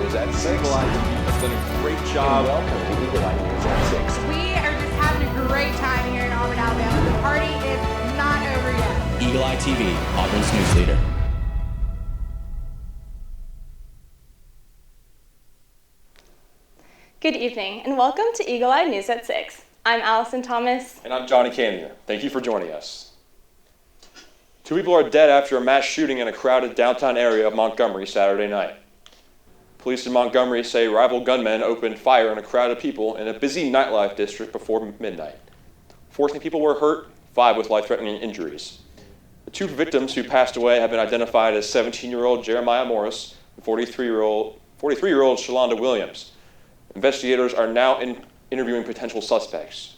News at 6. Eagle Eye TV has done a great job. And welcome to Eagle Eye News at 6. We are just having a great time here in Auburn, Alabama. The party is not over yet. Eagle Eye TV, Auburn's news leader. Good evening, and welcome to Eagle Eye News at 6. I'm Allison Thomas. And I'm Jonny Koeninger. Thank you for joining us. 2 people are dead after a mass shooting in a crowded downtown area of Montgomery Saturday night. Police in Montgomery say rival gunmen opened fire on a crowd of people in a busy nightlife district before midnight. 14 people were hurt, 5 with life-threatening injuries. The 2 victims who passed away have been identified as 17-year-old Jeremiah Morris and 43-year-old Shalonda Williams. Investigators are now interviewing potential suspects.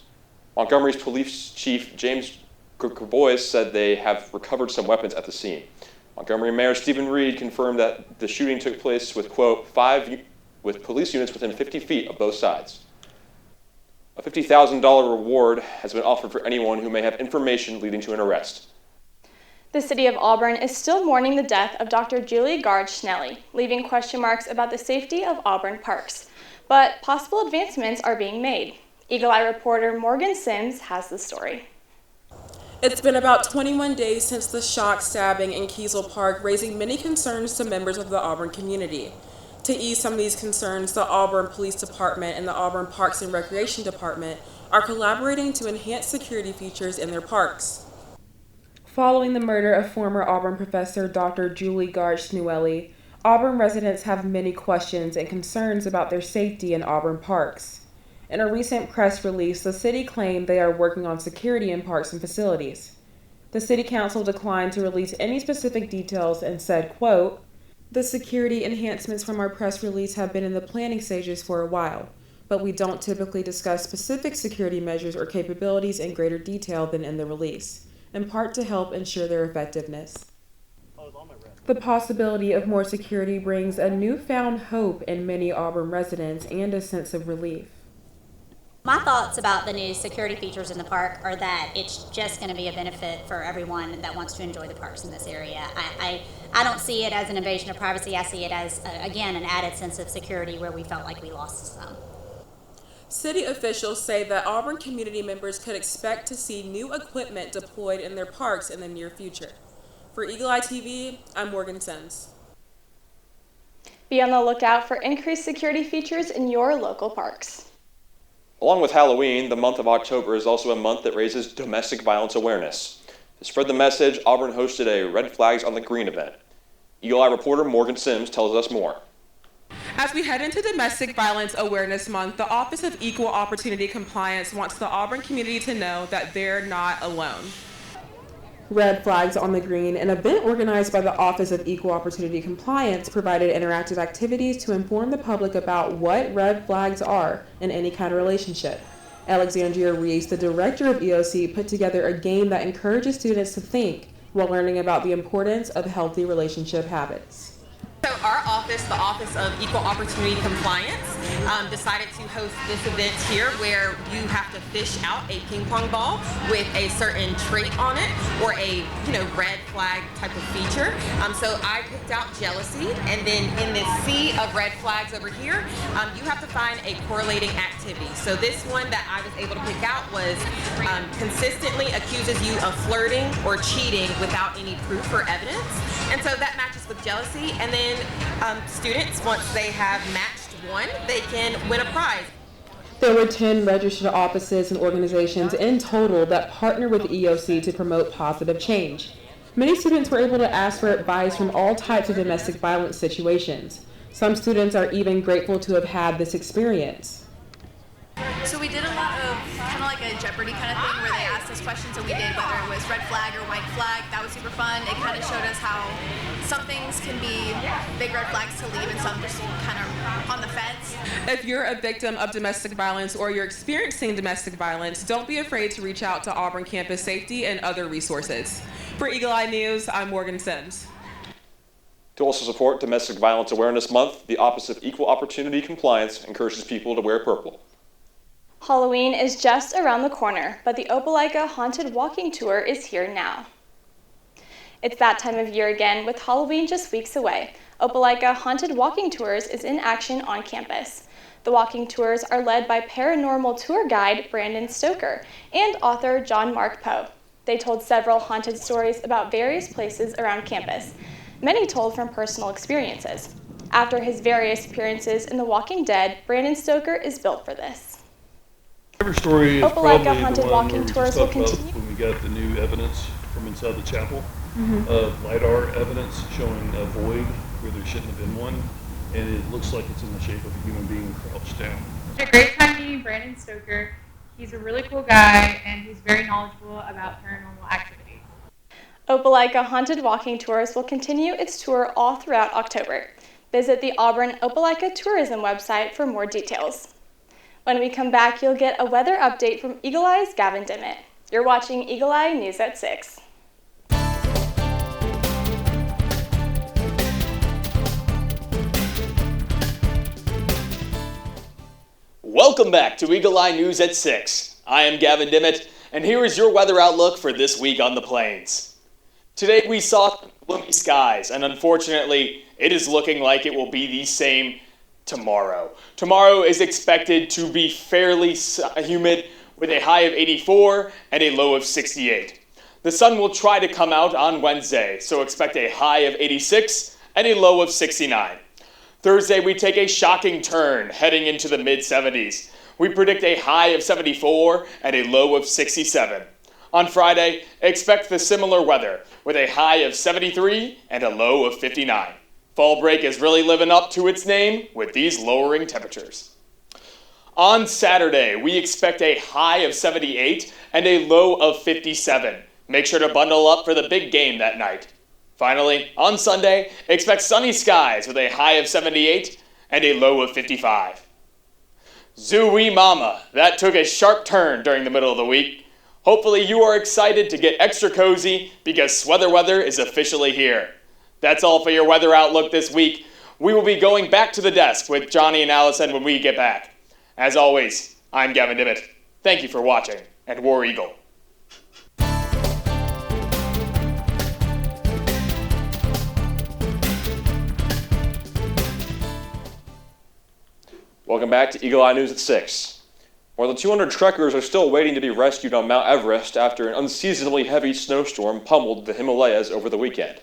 Montgomery's police chief, James Gerbois, said they have recovered some weapons at the scene. Montgomery Mayor Stephen Reed confirmed that the shooting took place with, quote, 5 police units within 50 feet of both sides. A $50,000 reward has been offered for anyone who may have information leading to an arrest. The city of Auburn is still mourning the death of Dr. Julie Gard-Schnelly, leaving question marks about the safety of Auburn parks. But possible advancements are being made. Eagle Eye reporter Morgan Sims has the story. It's been about 21 days since the shock stabbing in Kiesel Park, raising many concerns to members of the Auburn community. To ease some of these concerns, the Auburn Police Department and the Auburn Parks and Recreation Department are collaborating to enhance security features in their parks. Following the murder of former Auburn professor Dr. Julie Gard-Schnelly, Auburn residents have many questions and concerns about their safety in Auburn parks. In a recent press release, the city claimed they are working on security in parks and facilities. The city council declined to release any specific details and said, quote, "The security enhancements from our press release have been in the planning stages for a while, but we don't typically discuss specific security measures or capabilities in greater detail than in the release, in part to help ensure their effectiveness." The possibility of more security brings a newfound hope in many Auburn residents and a sense of relief. My thoughts about the new security features in the park are that it's just going to be a benefit for everyone that wants to enjoy the parks in this area. I don't see it as an invasion of privacy. I see it as, again, an added sense of security where we felt like we lost some. City officials say that Auburn community members could expect to see new equipment deployed in their parks in the near future. For Eagle Eye TV, I'm Morgan Sims. Be on the lookout for increased security features in your local parks. Along with Halloween, the month of October is also a month that raises domestic violence awareness. To spread the message, Auburn hosted a Red Flags on the Green event. Eagle Eye reporter Morgan Sims tells us more. As we head into Domestic Violence Awareness Month, the Office of Equal Opportunity Compliance wants the Auburn community to know that they're not alone. Red Flags on the Green, an event organized by the Office of Equal Opportunity Compliance, provided interactive activities to inform the public about what red flags are in any kind of relationship. Alexandria Reese, the director of EOC, put together a game that encourages students to think while learning about the importance of healthy relationship habits. So our office, the Office of Equal Opportunity Compliance, decided to host this event here where you have to fish out a ping pong ball with a certain trait on it or a red flag type of feature. So I picked out jealousy, and then in this sea of red flags over here, you have to find a correlating activity. So this one that I was able to pick out was consistently accuses you of flirting or cheating without any proof or evidence. And so that matches with jealousy. And then students, once they have matched one, they can win a prize. There were 10 registered offices and organizations in total that partner with EOC to promote positive change. Many students were able to ask for advice from all types of domestic violence situations. Some students are even grateful to have had this experience. So we did a lot of kind of like a Jeopardy kind of thing where they asked us questions and we did whether it was red flag or white flag. That was super fun. It kind of showed us how some things can be big red flags to leave and some just kind of on the fence. If you're a victim of domestic violence or you're experiencing domestic violence, don't be afraid to reach out to Auburn Campus Safety and other resources. For Eagle Eye News, I'm Morgan Sims. To also support Domestic Violence Awareness Month, the Office of Equal Opportunity Compliance encourages people to wear purple. Halloween is just around the corner, but the Opelika Haunted Walking Tour is here now. It's that time of year again, with Halloween just weeks away. Opelika Haunted Walking Tours is in action on campus. The walking tours are led by paranormal tour guide Brandon Stoker and author John Mark Poe. They told several haunted stories about various places around campus, many told from personal experiences. After his various appearances in The Walking Dead, Brandon Stoker is built for this. Every story is Opelika probably Haunted the one Walking where we Tours just will talked about continue. when we got the new evidence from inside the chapel, LiDAR evidence showing a void where there shouldn't have been one, and it looks like it's in the shape of a human being crouched down. Had a great time meeting Brandon Stoker. He's a really cool guy, and he's very knowledgeable about paranormal activity. Opelika Haunted Walking Tours will continue its tour all throughout October. Visit the Auburn Opelika Tourism website for more details. When we come back, you'll get a weather update from Eagle Eye's Gavin Dimit. You're watching Eagle Eye News at 6. Welcome back to Eagle Eye News at 6. I am Gavin Dimit, and here is your weather outlook for this week on the plains. Today we saw gloomy skies, and unfortunately, it is looking like it will be the same tomorrow. Tomorrow is expected to be fairly humid with a high of 84 and a low of 68. The sun will try to come out on Wednesday, so expect a high of 86 and a low of 69. Thursday, we take a shocking turn, heading into the mid-70s. We predict a high of 74 and a low of 67. On Friday, expect the similar weather, with a high of 73 and a low of 59. Fall break is really living up to its name with these lowering temperatures. On Saturday, we expect a high of 78 and a low of 57. Make sure to bundle up for the big game that night. Finally, on Sunday, expect sunny skies with a high of 78 and a low of 55. Zooey mama, that took a sharp turn during the middle of the week. Hopefully you are excited to get extra cozy because sweater weather is officially here. That's all for your weather outlook this week. We will be going back to the desk with Jonny and Allison when we get back. As always, I'm Gavin Dimit. Thank you for watching, and War Eagle. Welcome back to Eagle Eye News at 6. More than 200 trekkers are still waiting to be rescued on Mount Everest after an unseasonably heavy snowstorm pummeled the Himalayas over the weekend.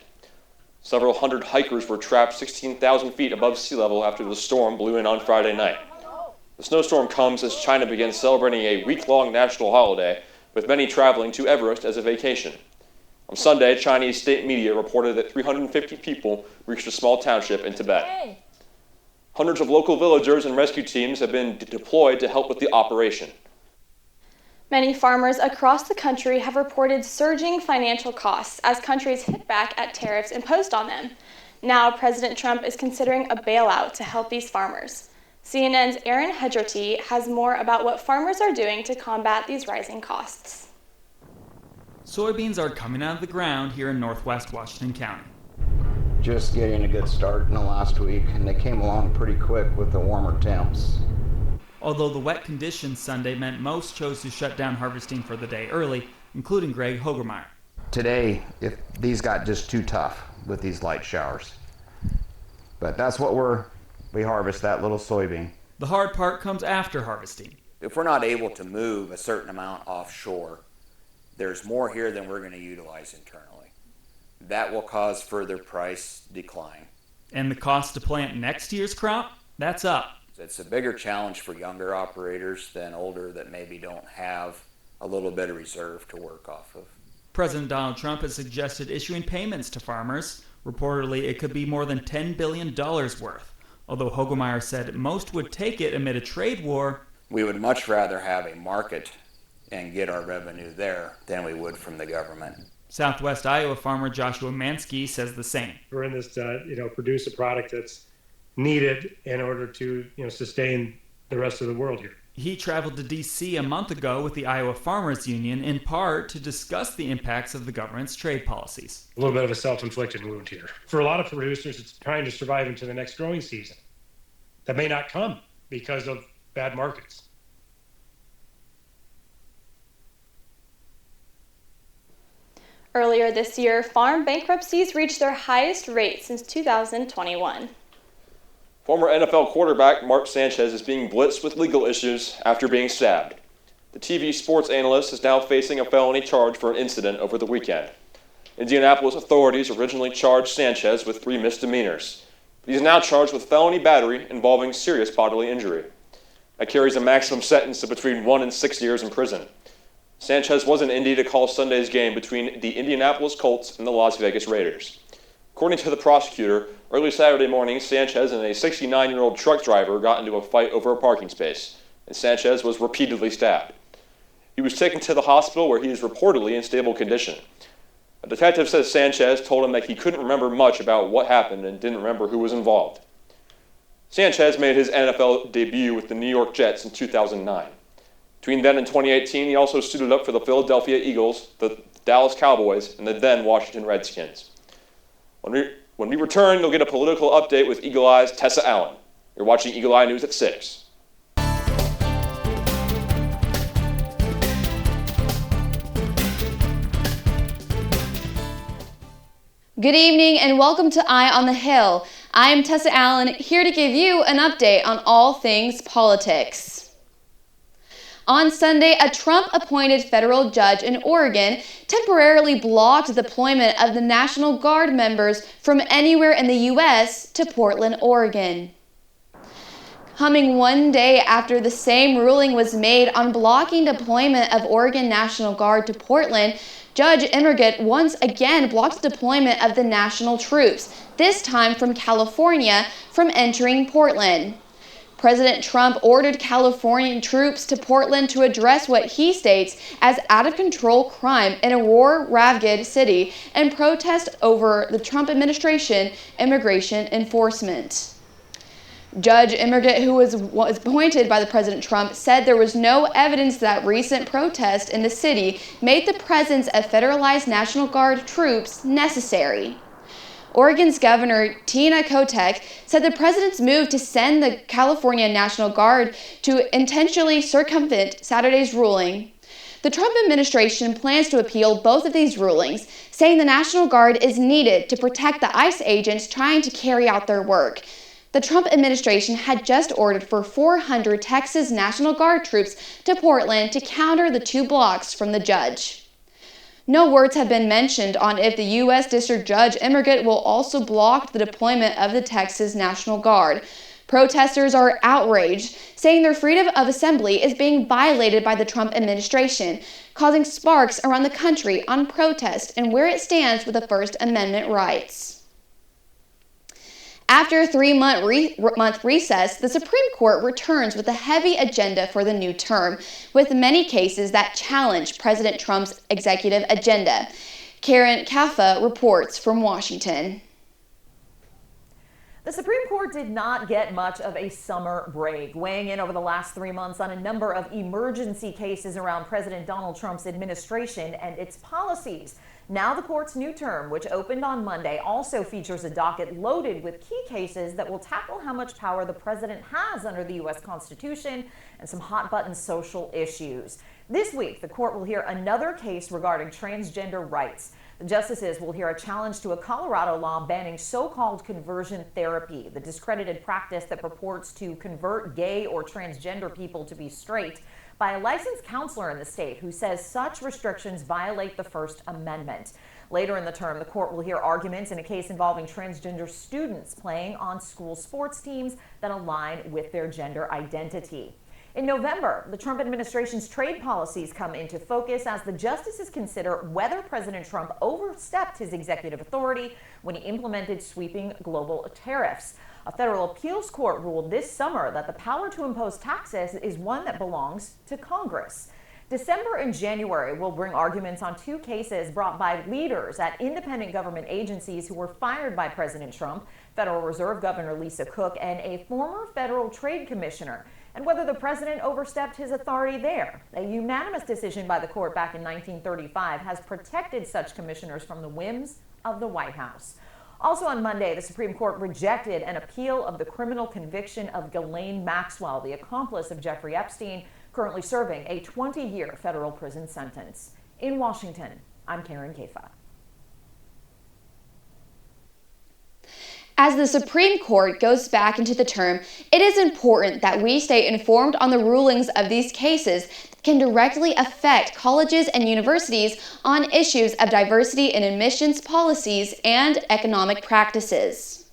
Several hundred hikers were trapped 16,000 feet above sea level after the storm blew in on Friday night. The snowstorm comes as China begins celebrating a week-long national holiday, with many traveling to Everest as a vacation. On Sunday, Chinese state media reported that 350 people reached a small township in Tibet. Hundreds of local villagers and rescue teams have been deployed to help with the operation. Many farmers across the country have reported surging financial costs as countries hit back at tariffs imposed on them. Now, President Trump is considering a bailout to help these farmers. CNN's Aaron Hedgerty has more about what farmers are doing to combat these rising costs. Soybeans are coming out of the ground here in northwest Washington County. Just getting a good start in the last week, and they came along pretty quick with the warmer temps. Although the wet conditions Sunday meant most chose to shut down harvesting for the day early, including Greg Hogermeyer. Today, if these got just too tough with these light showers. But that's what we harvest, that little soybean. The hard part comes after harvesting. If we're not able to move a certain amount offshore, there's more here than we're going to utilize internally. That will cause further price decline. And the cost to plant next year's crop? That's up. It's a bigger challenge for younger operators than older that maybe don't have a little bit of reserve to work off of. President Donald Trump has suggested issuing payments to farmers. Reportedly, it could be more than $10 billion worth. Although Hogermeyer said most would take it amid a trade war. We would much rather have a market and get our revenue there than we would from the government. Southwest Iowa farmer Joshua Mansky says the same. We're in this produce a product that's needed in order to sustain the rest of the world here. He traveled to D.C. a month ago with the Iowa Farmers Union, in part to discuss the impacts of the government's trade policies. A little bit of a self-inflicted wound here. For a lot of producers, it's trying to survive into the next growing season. That may not come because of bad markets. Earlier this year, farm bankruptcies reached their highest rate since 2021. Former NFL quarterback Mark Sanchez is being blitzed with legal issues after being stabbed. The TV sports analyst is now facing a felony charge for an incident over the weekend. Indianapolis authorities originally charged Sanchez with 3 misdemeanors. He is now charged with felony battery involving serious bodily injury. That carries a maximum sentence of between 1 and 6 years in prison. Sanchez was in Indy to call Sunday's game between the Indianapolis Colts and the Las Vegas Raiders. According to the prosecutor, early Saturday morning, Sanchez and a 69-year-old truck driver got into a fight over a parking space, and Sanchez was repeatedly stabbed. He was taken to the hospital where he is reportedly in stable condition. A detective says Sanchez told him that he couldn't remember much about what happened and didn't remember who was involved. Sanchez made his NFL debut with the New York Jets in 2009. Between then and 2018, he also suited up for the Philadelphia Eagles, the Dallas Cowboys, and the then Washington Redskins. When we return, you'll get a political update with Eagle Eye's Tessa Allen. You're watching Eagle Eye News at 6. Good evening and welcome to Eye on the Hill. I am Tessa Allen, here to give you an update on all things politics. On Sunday, a Trump-appointed federal judge in Oregon temporarily blocked the deployment of the National Guard members from anywhere in the U.S. to Portland, Oregon. Coming one day after the same ruling was made on blocking deployment of Oregon National Guard to Portland, Judge Immergut once again blocked the deployment of the national troops, this time from California, from entering Portland. President Trump ordered Californian troops to Portland to address what he states as out-of-control crime in a war-ravaged city and protest over the Trump administration immigration enforcement. Judge Immergut, who was appointed by the President Trump, said there was no evidence that recent protests in the city made the presence of federalized National Guard troops necessary. Oregon's Governor Tina Kotek said the president's move to send the California National Guard to intentionally circumvent Saturday's ruling. The Trump administration plans to appeal both of these rulings, saying the National Guard is needed to protect the ICE agents trying to carry out their work. The Trump administration had just ordered for 400 Texas National Guard troops to Portland to counter the 2 blocks from the judge. No words have been mentioned on if the U.S. District Judge Immergut will also block the deployment of the Texas National Guard. Protesters are outraged, saying their freedom of assembly is being violated by the Trump administration, causing sparks around the country on protest and where it stands with the First Amendment rights. After a 3-month recess, the Supreme Court returns with a heavy agenda for the new term, with many cases that challenge President Trump's executive agenda. Karen Kaffa reports from Washington. The Supreme Court did not get much of a summer break, weighing in over the last 3 months on a number of emergency cases around President Donald Trump's administration and its policies. Now the court's new term, which opened on Monday, also features a docket loaded with key cases that will tackle how much power the president has under the U.S. Constitution and some hot-button social issues. This week, the court will hear another case regarding transgender rights. The justices will hear a challenge to a Colorado law banning so-called conversion therapy, the discredited practice that purports to convert gay or transgender people to be straight, by a licensed counselor in the state who says such restrictions violate the First Amendment. Later in the term, the court will hear arguments in a case involving transgender students playing on school sports teams that align with their gender identity. In November, the Trump administration's trade policies come into focus as the justices consider whether President Trump overstepped his executive authority when he implemented sweeping global tariffs. A federal appeals court ruled this summer that the power to impose taxes is one that belongs to Congress. December and January will bring arguments on 2 cases brought by leaders at independent government agencies who were fired by President Trump, Federal Reserve Governor Lisa Cook, and a former federal trade commissioner, and whether the president overstepped his authority there. A unanimous decision by the court back in 1935 has protected such commissioners from the whims of the White House. Also on Monday, the Supreme Court rejected an appeal of the criminal conviction of Ghislaine Maxwell, the accomplice of Jeffrey Epstein, currently serving a 20-year federal prison sentence. In Washington, I'm Karen Kaffa. As the Supreme Court goes back into the term, it is important that we stay informed on the rulings of these cases that can directly affect colleges and universities on issues of diversity in admissions policies and economic practices.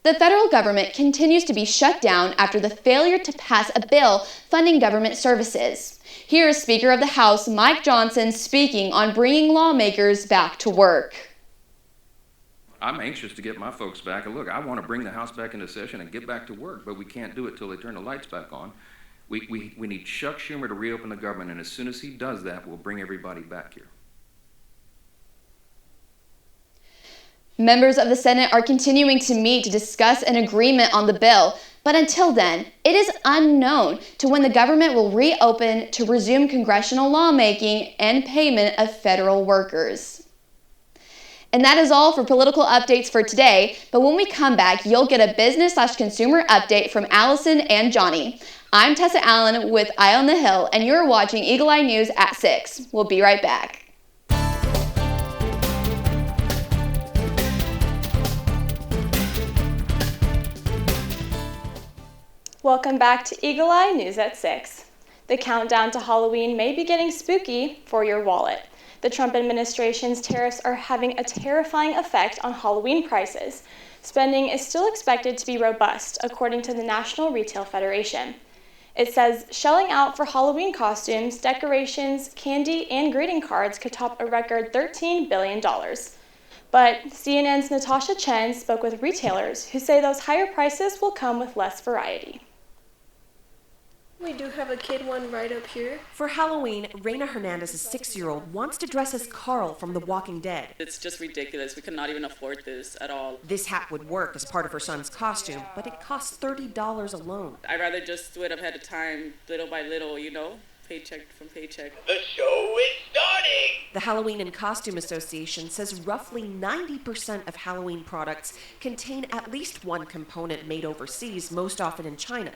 The federal government continues to be shut down after the failure to pass a bill funding government services. Here is Speaker of the House Mike Johnson speaking on bringing lawmakers back to work. I'm anxious to get my folks back. And look, I want to bring the House back into session and get back to work, but we can't do it till they turn the lights back on. We need Chuck Schumer to reopen the government, and as soon as he does that, we'll bring everybody back here. Members of the Senate are continuing to meet to discuss an agreement on the bill, but until then, it is unknown to when the government will reopen to resume congressional lawmaking and payment of federal workers. And that is all for political updates for today, but when we come back, you'll get a business/consumer update from Allison and Jonny. I'm Tessa Allen with Eye on the Hill, and you're watching Eagle Eye News at 6. We'll be right back. Welcome back to Eagle Eye News at 6. The countdown to Halloween may be getting spooky for your wallet. The Trump administration's tariffs are having a terrifying effect on Halloween prices. Spending is still expected to be robust, according to the National Retail Federation. It says shelling out for Halloween costumes, decorations, candy, and greeting cards could top a record $13 billion. But CNN's Natasha Chen spoke with retailers who say those higher prices will come with less variety. We do have a kid one right up here. For Halloween, Reina Hernandez's 6-year-old wants to dress as Carl from The Walking Dead. It's just ridiculous. We cannot even afford this at all. This hat would work as part of her son's costume, but it costs $30 alone. I'd rather just do it ahead of time, little by little, you know, paycheck from paycheck. The show is starting! The Halloween and Costume Association says roughly 90% of Halloween products contain at least one component made overseas, most often in China.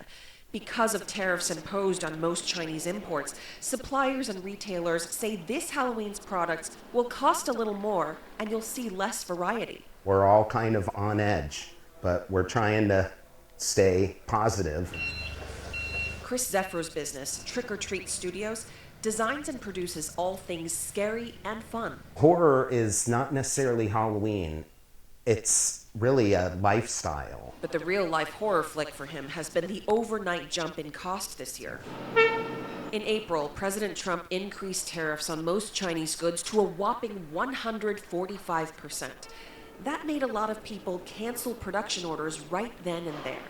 Because of tariffs imposed on most Chinese imports, suppliers and retailers say this Halloween's products will cost a little more and you'll see less variety. We're all kind of on edge, but we're trying to stay positive. Chris Zeffro's business, Trick or Treat Studios, designs and produces all things scary and fun. Horror is not necessarily Halloween. It's really a lifestyle. But the real-life horror flick for him has been the overnight jump in cost this year. In April, President Trump increased tariffs on most Chinese goods to a whopping 145%. That made a lot of people cancel production orders right then and there.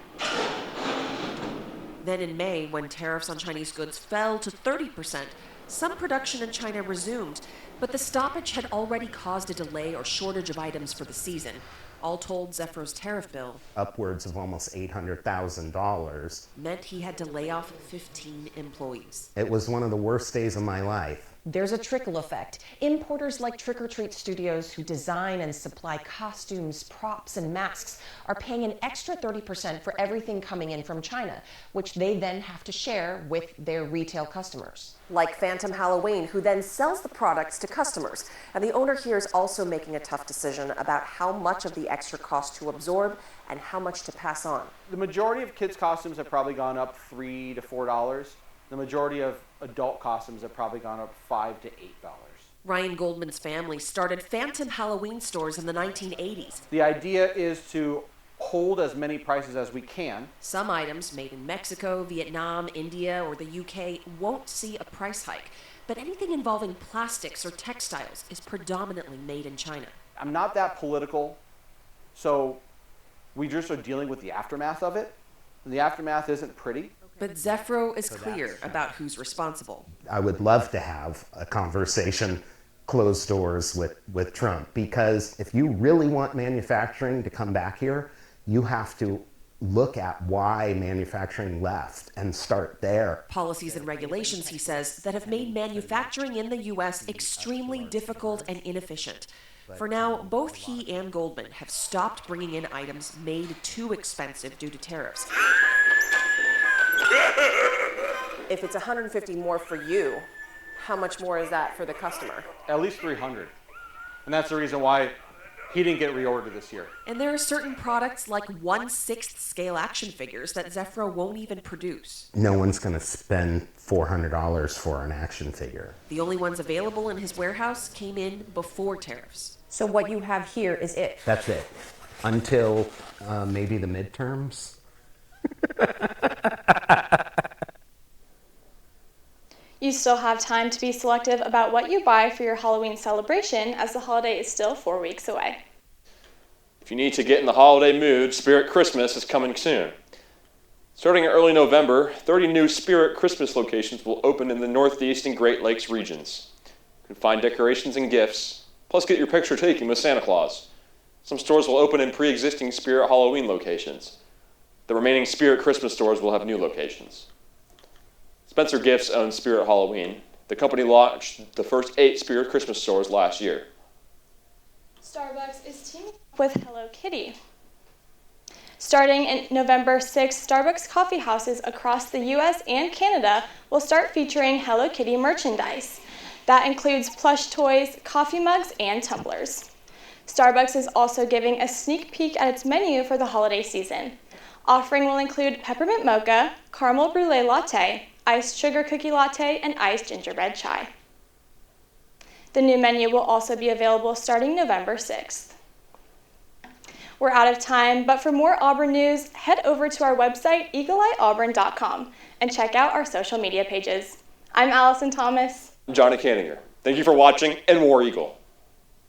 Then in May, when tariffs on Chinese goods fell to 30%, some production in China resumed, but the stoppage had already caused a delay or shortage of items for the season. All told, Zeffro's tariff bill, upwards of almost $800,000, meant he had to lay off 15 employees. It was one of the worst days of my life. There's a trickle effect. Importers like Trick or Treat Studios, who design and supply costumes, props, and masks, are paying an extra 30% for everything coming in from China, which they then have to share with their retail customers. Like Phantom Halloween, who then sells the products to customers. And the owner here is also making a tough decision about how much of the extra cost to absorb and how much to pass on. The majority of kids' costumes have probably gone up $3 to $4. The majority of adult costumes have probably gone up $5 to $8. Ryan Goldman's family started Phantom Halloween stores in the 1980s. The idea is to hold as many prices as we can. Some items made in Mexico, Vietnam, India, or the UK won't see a price hike, but anything involving plastics or textiles is predominantly made in China. I'm not that political, so we just are dealing with the aftermath of it, and the aftermath isn't pretty. But Zeffro is clear about who's responsible. I would love to have a conversation, closed doors with Trump, because if you really want manufacturing to come back here, you have to look at why manufacturing left and start there. Policies and regulations, he says, that have made manufacturing in the U.S. extremely difficult and inefficient. For now, both he and Goldman have stopped bringing in items made too expensive due to tariffs. If it's $150 more for you, how much more is that for the customer? At least $300. And that's the reason why he didn't get reordered this year. And there are certain products like 1/6 scale action figures that Zephyro won't even produce. No one's going to spend $400 for an action figure. The only ones available in his warehouse came in before tariffs. So what you have here is it. That's it. Until maybe the midterms. You still have time to be selective about what you buy for your Halloween celebration, as the holiday is still 4 weeks away. If you need to get in the holiday mood, Spirit Christmas is coming soon. Starting in early November, 30 new Spirit Christmas locations will open in the Northeast and Great Lakes regions. You can find decorations and gifts, plus get your picture taken with Santa Claus. Some stores will open in pre-existing Spirit Halloween locations. The remaining Spirit Christmas stores will have new locations. Spencer Gifts owns Spirit Halloween. The company launched the first 8 Spirit Christmas stores last year. Starbucks is teaming up with Hello Kitty. Starting in November 6th, Starbucks coffee houses across the US and Canada will start featuring Hello Kitty merchandise. That includes plush toys, coffee mugs, and tumblers. Starbucks is also giving a sneak peek at its menu for the holiday season. Offering will include peppermint mocha, caramel brulee latte, iced sugar cookie latte, and iced gingerbread chai. The new menu will also be available starting November 6th. We're out of time, but for more Auburn news, head over to our website, eagleeyeauburn.com, and check out our social media pages. I'm Allison Thomas. Jonny Koeninger. Thank you for watching, and War Eagle.